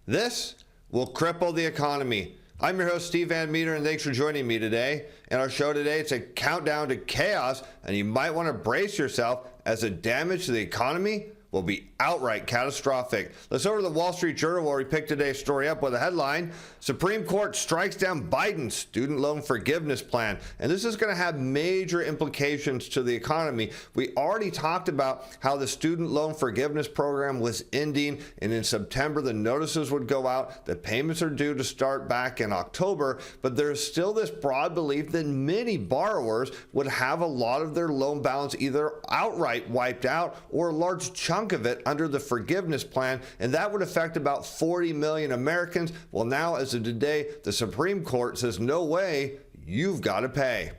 This will cripple the economy. I'm your host, Steve Van Metre, and thanks for joining me today. In our show today, it's a countdown to chaos, and you might want to brace yourself as the damage to the economy will be outright catastrophic. Let's over to the Wall Street Journal, where we picked today's story up with a headline: Supreme Court strikes down Biden's student loan forgiveness plan. And this is going to have major implications to the economy. We already talked about how the student loan forgiveness program was ending, and in September the notices would go out. The payments are due to start back in October, but there's still this broad belief that many borrowers would have a lot of their loan balance either outright wiped out or a large chunk of it under the forgiveness plan, and that would affect about 40 million Americans. Well, now as of today, the Supreme Court says no way, you've got to pay.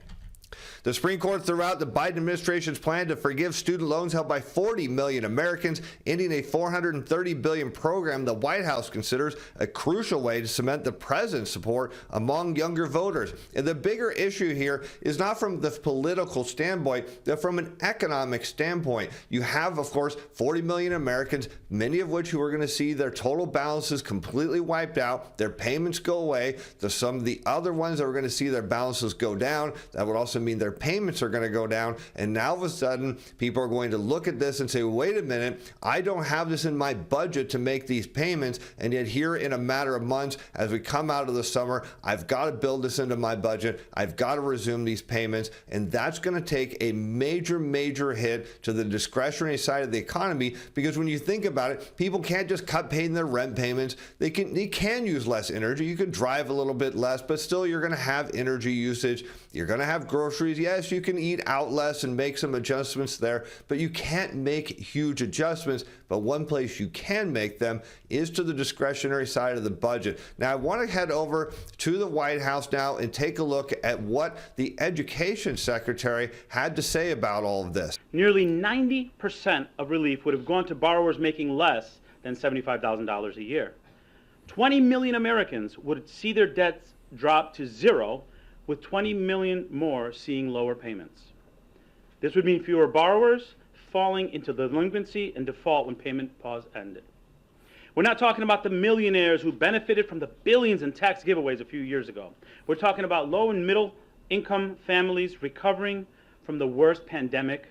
The Supreme Court threw out the Biden administration's plan to forgive student loans held by 40 million Americans, ending a $430 billion program the White House considers a crucial way to cement the president's support among younger voters. And the bigger issue here is not from the political standpoint, but from an economic standpoint. You have, of course, 40 million Americans, many of which who are going to see their total balances completely wiped out, their payments go away. There's some of the other ones that are going to see their balances go down. That would also mean their payments are going to go down, and now all of a sudden people are going to look at this and say, wait a minute, I don't have this in my budget to make these payments, and yet here in a matter of months as we come out of the summer, I've got to build this into my budget, I've got to resume these payments, and that's going to take a major hit to the discretionary side of the economy, because when you think about it, people can't just cut paying their rent payments. They can use less energy. You can drive a little bit less, but still you're going to have energy usage. You're going to have groceries. Yes, you can eat out less and make some adjustments there, but you can't make huge adjustments. But one place you can make them is to the discretionary side of the budget. Now, I want to head over to the White House now and take a look at what the Education Secretary had to say about all of this. Nearly 90% of relief would have gone to borrowers making less than $75,000 a year. 20 million Americans would see their debts drop to zero, with 20 million more seeing lower payments. This would mean fewer borrowers falling into delinquency and default when payment pause ended. We're not talking about the millionaires who benefited from the billions in tax giveaways a few years ago. We're talking about low and middle income families recovering from the worst pandemic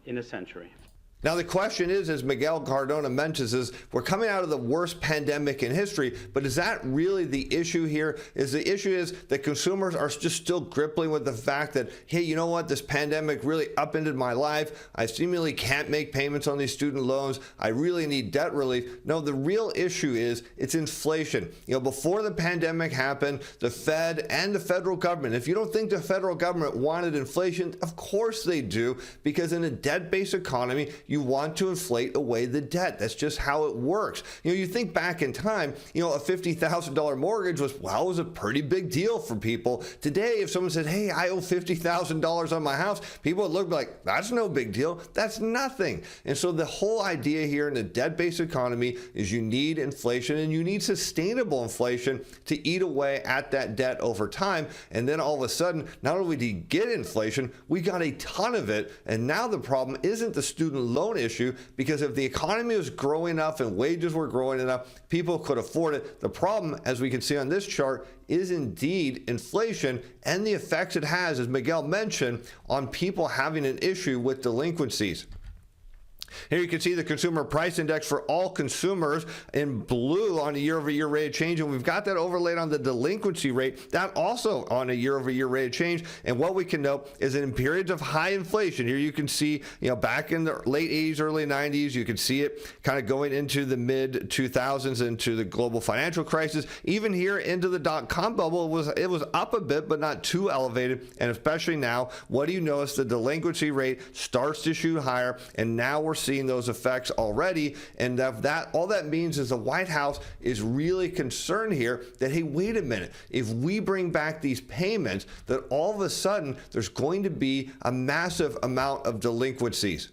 in a century. Now, the question is, as Miguel Cardona mentions, is we're coming out of the worst pandemic in history, but is that really the issue here? Is the issue is that consumers are just still grappling with the fact that, hey, you know what, this pandemic really upended my life. I seemingly can't make payments on these student loans. I really need debt relief. No, the real issue is it's inflation. You know, before the pandemic happened, the Fed and the federal government, if you don't think the federal government wanted inflation, of course they do, because in a debt-based economy, you want to inflate away the debt. That's just how it works. You know, you think back in time, you know, a $50,000 mortgage was a pretty big deal for people. Today, if someone said, hey, I owe $50,000 on my house, people would look like, that's no big deal. That's nothing. And so the whole idea here in a debt-based economy is you need inflation, and you need sustainable inflation to eat away at that debt over time. And then all of a sudden, not only do you get inflation, we got a ton of it. And now the problem isn't the student loan issue, because if the economy was growing enough and wages were growing enough, people could afford it. The problem, as we can see on this chart, is indeed inflation and the effects it has, as Miguel mentioned, on people having an issue with delinquencies. Here you can see the consumer price index for all consumers in blue on a year-over-year rate of change, and we've got that overlaid on the delinquency rate, that also on a year-over-year rate of change. And what we can note is that in periods of high inflation, here you can see, you know, back in the late 80s, early 90s, you can see it kind of going into the mid 2000s, into the global financial crisis. Even here into the dot-com bubble, it was up a bit, but not too elevated. And especially now, what do you notice? The delinquency rate starts to shoot higher, and now we're seeing those effects already. And that all that means is the White House is really concerned here that, hey, wait a minute, if we bring back these payments, that all of a sudden there's going to be a massive amount of delinquencies.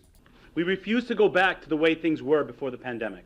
We refuse to go back to the way things were before the pandemic,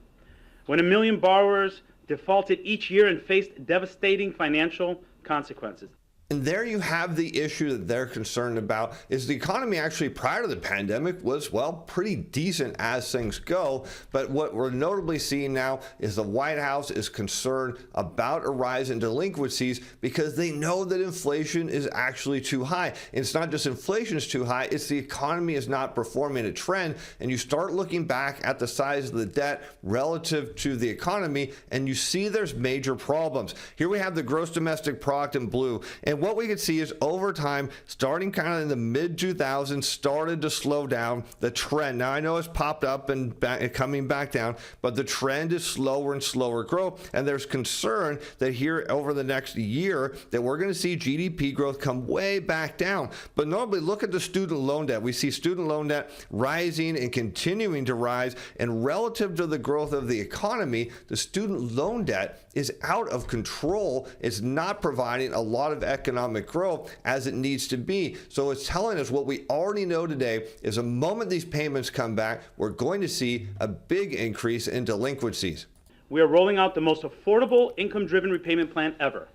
when 1 million borrowers defaulted each year and faced devastating financial consequences. And there you have the issue that they're concerned about. Is the economy actually prior to the pandemic was, well, pretty decent as things go. But what we're notably seeing now is the White House is concerned about a rise in delinquencies because they know that inflation is actually too high. And it's not just inflation is too high, it's the economy is not performing a trend. And you start looking back at the size of the debt relative to the economy, and you see there's major problems. Here we have the gross domestic product in blue. And what we can see is over time, starting kind of in the mid 2000s, started to slow down the trend. Now I know it's popped up and coming back down, but the trend is slower and slower growth. And there's concern that here over the next year that we're going to see GDP growth come way back down. But normally look at the student loan debt. We see student loan debt rising and continuing to rise. And relative to the growth of the economy, the student loan debt is out of control. It's not providing a lot of economic growth as it needs to be. So it's telling us what we already know today is the moment these payments come back, we're going to see a big increase in delinquencies. We are rolling out the most affordable income-driven repayment plan ever.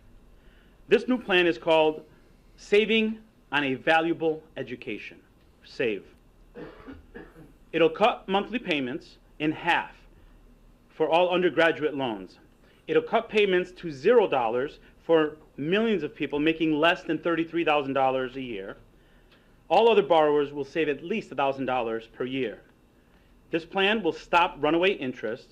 This new plan is called Saving on a Valuable Education, SAVE. It'll cut monthly payments in half for all undergraduate loans. It'll cut payments to $0 for millions of people making less than $33,000 a year. All other borrowers will save at least $1,000 per year. This plan will stop runaway interest.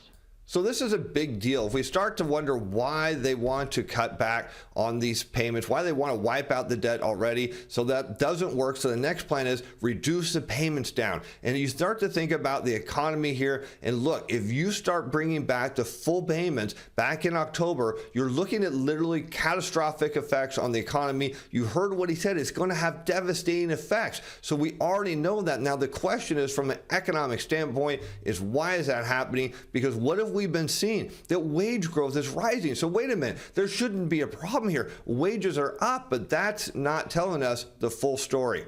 So this is a big deal. If we start to wonder why they want to cut back on these payments, why they want to wipe out the debt already, so that doesn't work. So the next plan is reduce the payments down. And you start to think about the economy here. And look, if you start bringing back the full payments back in October, you're looking at literally catastrophic effects on the economy. You heard what he said. It's going to have devastating effects. So we already know that. Now the question is, from an economic standpoint, is why is that happening? Because what if we've been seeing that wage growth is rising? So wait a minute, there shouldn't be a problem here. Wages are up, but that's not telling us the full story.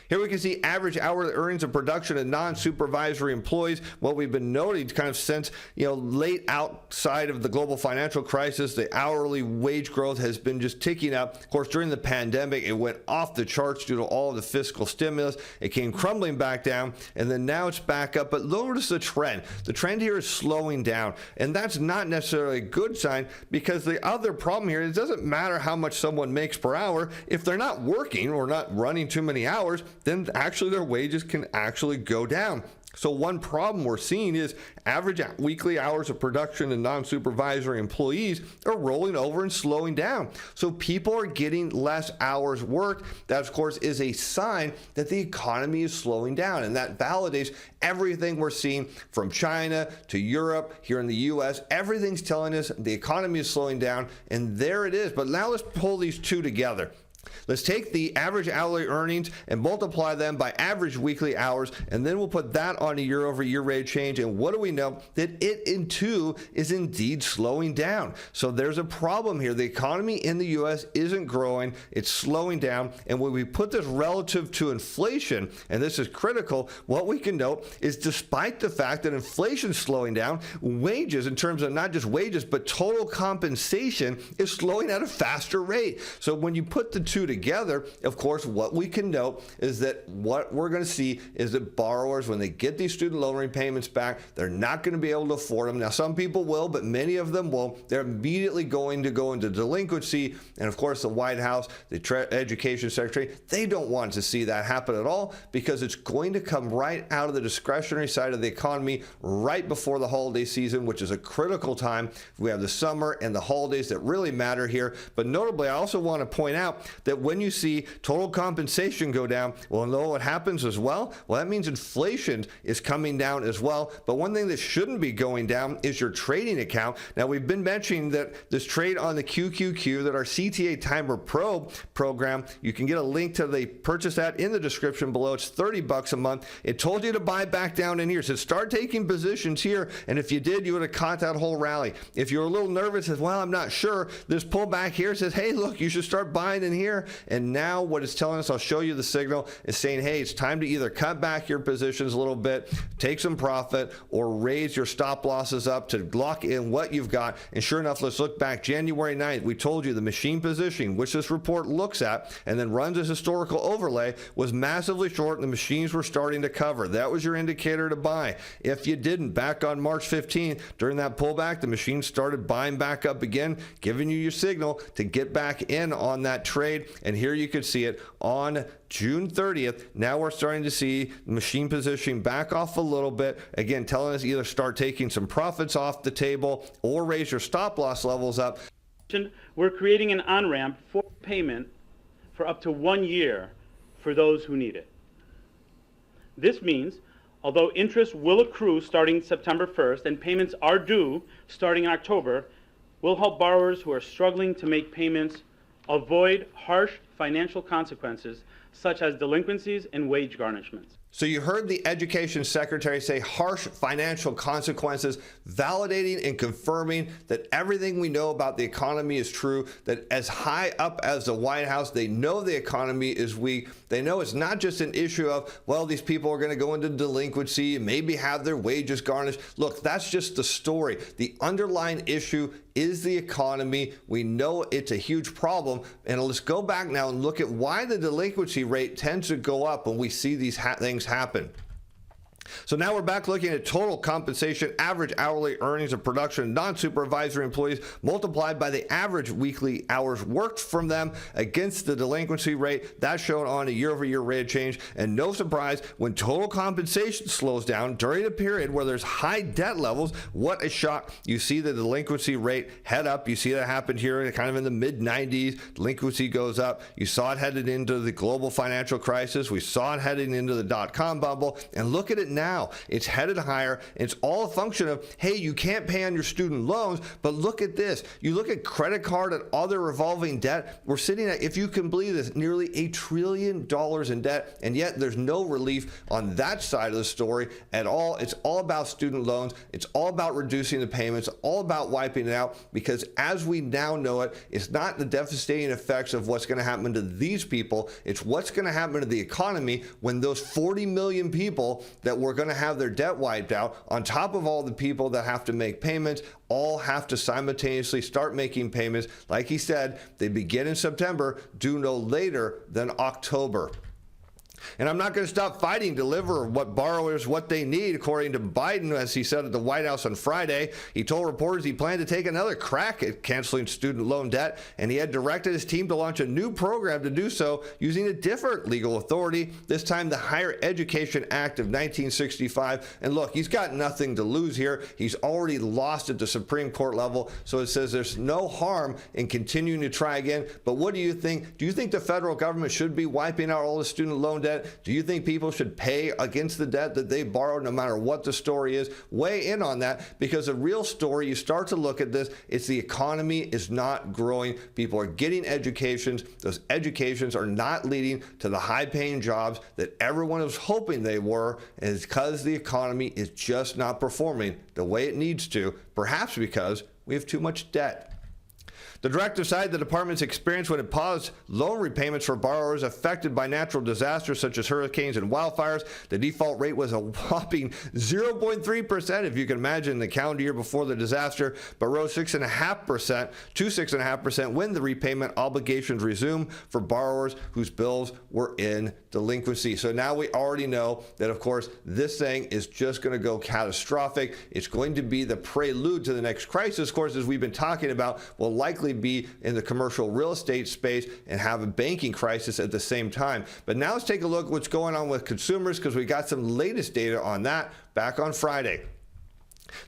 Here we can see average hourly earnings of production of non-supervisory employees. What we've been noting kind of since, late outside of the global financial crisis, the hourly wage growth has been just ticking up. Of course, during the pandemic, it went off the charts due to all of the fiscal stimulus. It came crumbling back down, and then now it's back up. But notice the trend. The trend here is slowing down, and that's not necessarily a good sign, because the other problem here is it doesn't matter how much someone makes per hour. If they're not working or not running too many hours, then actually their wages can actually go down. So one problem we're seeing is average weekly hours of production in non-supervisory employees are rolling over and slowing down. So people are getting less hours worked. That, of course, is a sign that the economy is slowing down. And that validates everything we're seeing from China to Europe, here in the US. Everything's telling us the economy is slowing down, and there it is. But now let's pull these two together. Let's take the average hourly earnings and multiply them by average weekly hours, and then we'll put that on a year-over-year rate of change. And what do we know? That it, in too, is indeed slowing down. So there's a problem here. The economy in the U.S. isn't growing. It's slowing down. And when we put this relative to inflation, and this is critical, what we can note is despite the fact that inflation is slowing down, wages, in terms of not just wages, but total compensation, is slowing at a faster rate. So when you put the two together, of course, what we can note is that what we're going to see is that borrowers, when they get these student loan repayments back, they're not going to be able to afford them. Now, some people will, but many of them won't. They're immediately going to go into delinquency. And of course, the White House, the Education Secretary, they don't want to see that happen at all, because it's going to come right out of the discretionary side of the economy right before the holiday season, which is a critical time. We have the summer and the holidays that really matter here. But notably, I also want to point out that when you see total compensation go down, well, know what happens as well? Well, that means inflation is coming down as well. But one thing that shouldn't be going down is your trading account. Now, we've been mentioning that this trade on the QQQ, that our CTA-Timer Pro program, you can get a link to the purchase that in the description below. It's $30 a month. It told you to buy back down in here. So start taking positions here. And if you did, you would have caught that whole rally. If you're a little nervous, says, well, I'm not sure, this pullback here says, hey, look, you should start buying in here. here. And now what it's telling us, I'll show you the signal, is saying, hey, it's time to either cut back your positions a little bit, take some profit, or raise your stop losses up to lock in what you've got. And sure enough, let's look back January 9th. We told you the machine positioning, which this report looks at and then runs as historical overlay, was massively short and the machines were starting to cover. That was your indicator to buy. If you didn't, back on March 15th, during that pullback, the machine started buying back up again, giving you your signal to get back in on that trade. And here you could see it on June 30th. Now we're starting to see machine positioning back off a little bit. Again, telling us either start taking some profits off the table or raise your stop loss levels up. We're creating an on-ramp for payment for up to 1 year for those who need it. This means, although interest will accrue starting September 1st and payments are due starting in October, we'll help borrowers who are struggling to make payments avoid harsh financial consequences such as delinquencies and wage garnishments. So you heard the education secretary say harsh financial consequences, validating and confirming that everything we know about the economy is true, that as high up as the White House, they know the economy is weak. They know it's not just an issue of, well, these people are going to go into delinquency and maybe have their wages garnished. Look, that's just the story. The underlying issue is the economy. We know it's a huge problem. And let's go back now and look at why the delinquency rate tends to go up when we see these things happen. So now we're back looking at total compensation, average hourly earnings of production, non-supervisory employees multiplied by the average weekly hours worked from them against the delinquency rate. That's shown on a year-over-year rate of change. And no surprise, when total compensation slows down during a period where there's high debt levels, what a shock. You see the delinquency rate head up. You see that happen here kind of in the mid-90s. Delinquency goes up. You saw it headed into the global financial crisis. We saw it heading into the dot-com bubble. And look at it now. It's headed higher. It's all a function of, hey, you can't pay on your student loans, but look at this. You look at credit card and other revolving debt. We're sitting at, if you can believe this, nearly $1 trillion in debt, and yet there's no relief on that side of the story at all. It's all about student loans. It's all about reducing the payments, all about wiping it out, because as we now know it, it's not the devastating effects of what's going to happen to these people. It's what's going to happen to the economy when those 40 million people that we're going to have their debt wiped out, on top of all the people that have to make payments, all have to simultaneously start making payments. Like he said, they begin in September, due no later than October. And I'm not going to stop fighting, deliver what borrowers, what they need, according to Biden, as he said at the White House on Friday. He told reporters he planned to take another crack at canceling student loan debt, and he had directed his team to launch a new program to do so using a different legal authority, this time the Higher Education Act of 1965. And look, he's got nothing to lose here. He's already lost at the Supreme Court level, so it says there's no harm in continuing to try again. But what do you think? Do you think the federal government should be wiping out all the student loan debt? Do you think people should pay against the debt that they borrowed no matter what the story is? Weigh in on that, because the real story, you start to look at this, it's the economy is not growing. People are getting educations. Those educations are not leading to the high-paying jobs that everyone was hoping they were, and it's because the economy is just not performing the way it needs to, perhaps because we have too much debt. The directive cited the department's experience when it paused loan repayments for borrowers affected by natural disasters such as hurricanes and wildfires. The default rate was a whopping 0.3%, if you can imagine, the calendar year before the disaster, but rose 6.5% to 6.5% when the repayment obligations resumed for borrowers whose bills were in delinquency. So now we already know that, of course, this thing is just going to go catastrophic. It's going to be the prelude to the next crisis, of course, as we've been talking about, will likely be in the commercial real estate space and have a banking crisis at the same time. But now let's take a look at what's going on with consumers, because we got some latest data on that back on Friday.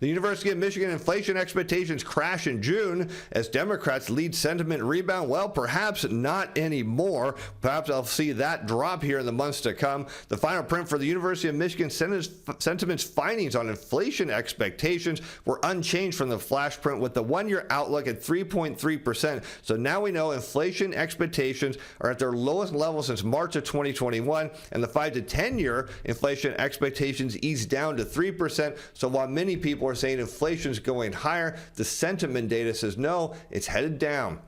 The University of Michigan inflation expectations crash in June as Democrats lead sentiment rebound. Well, perhaps not anymore. Perhaps I'll see that drop here in the months to come. The final print for the University of Michigan sentiment's findings on inflation expectations were unchanged from the flash print, with the one-year outlook at 3.3%. So now we know inflation expectations are at their lowest level since March of 2021, and the 5 to 10-year inflation expectations eased down to 3%. So while many people are saying inflation is going higher, the sentiment data says no, it's headed down.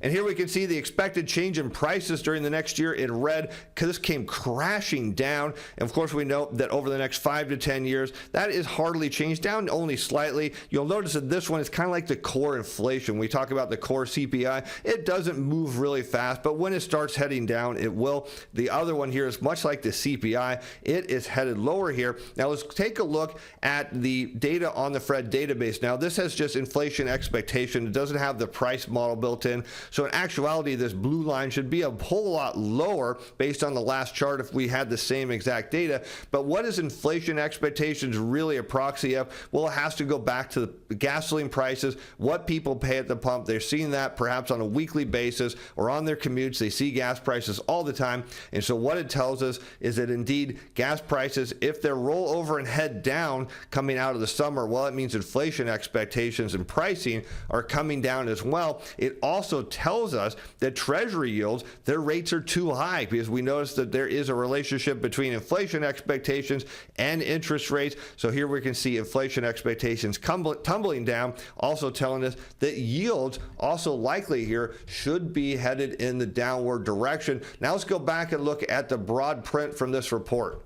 And here we can see the expected change in prices during the next year in red, because this came crashing down. And of course, we know that over the next 5 to 10 years, that is hardly changed, down only slightly. You'll notice that this one is kind of like the core inflation. We talk about the core CPI. It doesn't move really fast, but when it starts heading down, it will. The other one here is much like the CPI. It is headed lower here. Now let's take a look at the data on the Fed database. Now this has just inflation expectation. It doesn't have the price model built in. So in actuality, this blue line should be a whole lot lower based on the last chart if we had the same exact data. But what is inflation expectations really a proxy of? Well, it has to go back to the gasoline prices, what people pay at the pump. They're seeing that perhaps on a weekly basis or on their commutes. They see gas prices all the time. And so what it tells us is that indeed gas prices, if they roll over and head down coming out of the summer, well, it means inflation expectations and pricing are coming down as well. It also tells us that treasury yields, their rates are too high, because we notice that there is a relationship between inflation expectations and interest rates. So here we can see inflation expectations tumbling down, also telling us that yields also likely here should be headed in the downward direction. Now let's go back and look at the broad print from this report.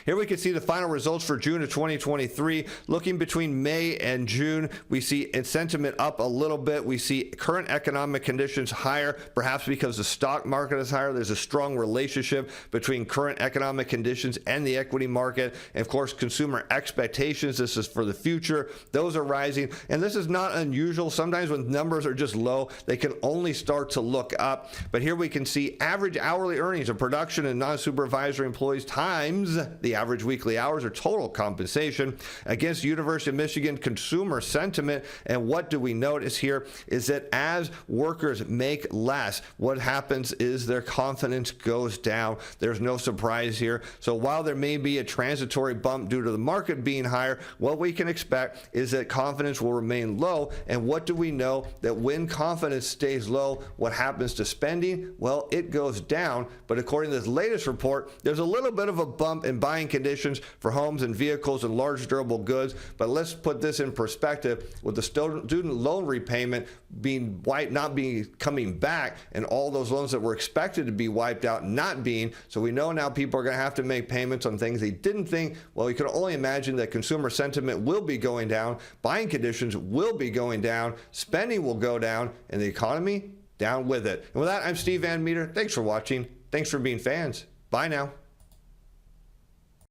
Here we can see the final results for June of 2023. Looking between May and June, we see sentiment up a little bit. We see current economic conditions higher, perhaps because the stock market is higher. There's a strong relationship between current economic conditions and the equity market. And of course, consumer expectations, this is for the future, those are rising. And this is not unusual. Sometimes when numbers are just low, they can only start to look up. But here we can see average hourly earnings of production and non-supervisory employees times the average weekly hours or total compensation against University of Michigan consumer sentiment. And what do we notice here is that as workers make less, what happens is their confidence goes down. There's no surprise here. So while there may be a transitory bump due to the market being higher, what we can expect is that confidence will remain low. And what do we know? That when confidence stays low, what happens to spending? Well, it goes down. But according to this latest report, there's a little bit of a bump in buying conditions for homes and vehicles and large durable goods. But let's put this in perspective with the student loan repayment being wiped, not being coming back, and all those loans that were expected to be wiped out not being. So we know now people are going to have to make payments on things they didn't think. Well, you can only imagine that consumer sentiment will be going down, buying conditions will be going down, spending will go down, and the economy down with it. And with that, I'm Steve Van Metre. Thanks for watching. Thanks for being fans. Bye now.